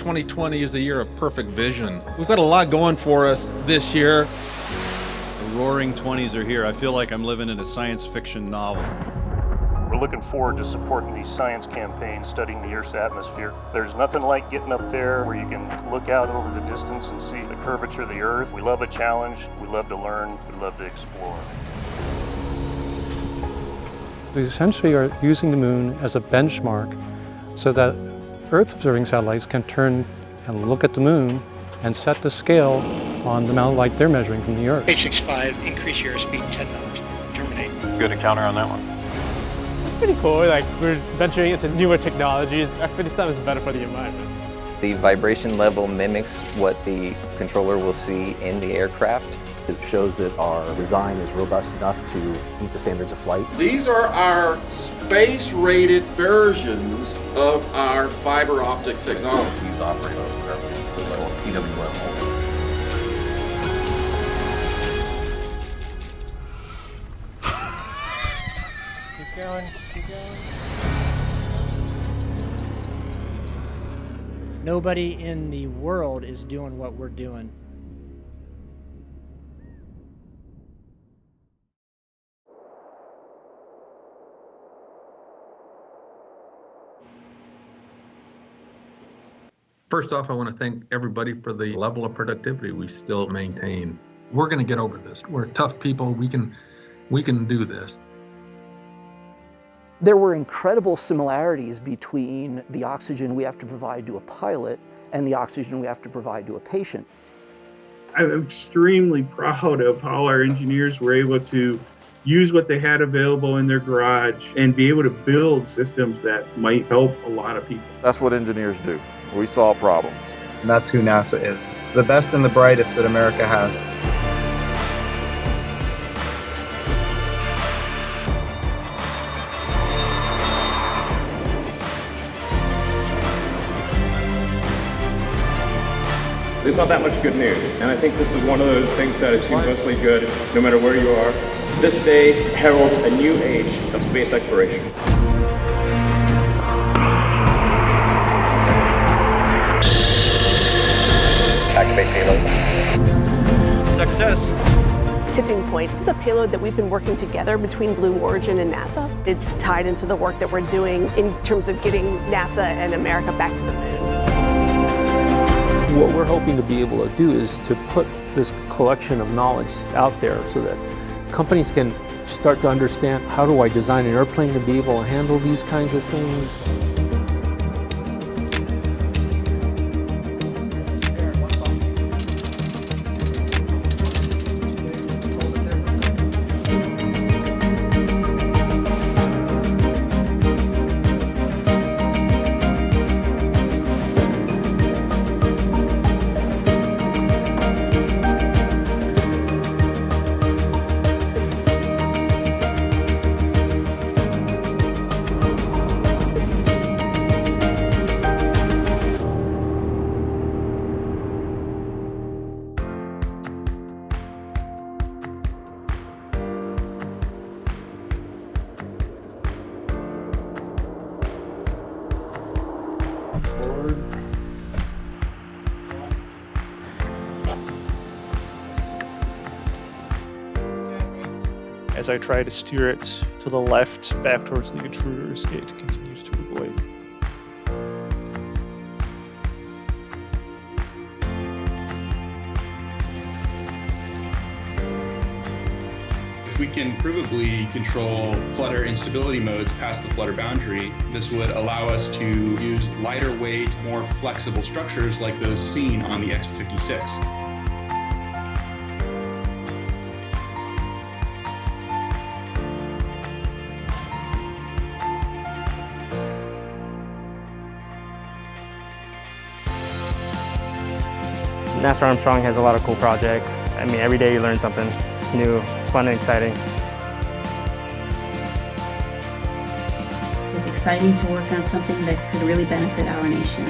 2020 is the year of perfect vision. We've got a lot going for us this year. The roaring 20s are here. I feel like I'm living in a science fiction novel. We're looking forward to supporting these science campaigns, studying the Earth's atmosphere. There's nothing like getting up there where you can look out over the distance and see the curvature of the Earth. We love a challenge, we love to learn, we love to explore. We essentially are using the moon as a benchmark so that Earth-observing satellites can turn and look at the moon and set the scale on the amount of light they're measuring from the Earth. H65, increase your speed 10 knots. Terminate. Good encounter on that one. It's pretty cool. Like, we're venturing into newer technologies. Expedition 7 is better for the environment. The vibration level mimics what the controller will see in the aircraft. It shows that our design is robust enough to meet the standards of flight. These are our space-rated versions of our fiber optic technology. These operate on everything called PWM. Keep going, keep going. Nobody in the world is doing what we're doing. First off, I want to thank everybody for the level of productivity we still maintain. We're going to get over this. We're tough people. We can do this. There were incredible similarities between the oxygen we have to provide to a pilot and the oxygen we have to provide to a patient. I'm extremely proud of how our engineers were able to use what they had available in their garage and be able to build systems that might help a lot of people. That's what engineers do. We solve problems. And that's who NASA is. The best and the brightest that America has. There's not that much good news, and I think this is one of those things that is universally good, no matter where you are. This day heralds a new age of space exploration. Activate payload. Success. Tipping Point is a payload that we've been working together between Blue Origin and NASA. It's tied into the work that we're doing in terms of getting NASA and America back to the moon. What we're hoping to be able to do is to put this collection of knowledge out there so that companies can start to understand, how do I design an airplane to be able to handle these kinds of things? As I try to steer it to the left, back towards the intruders, it continues to avoid. If we can provably control flutter instability modes past the flutter boundary, this would allow us to use lighter weight, more flexible structures like those seen on the X-56. NASA Armstrong has a lot of cool projects. I mean, every day you learn something new. It's fun and exciting. It's exciting to work on something that could really benefit our nation.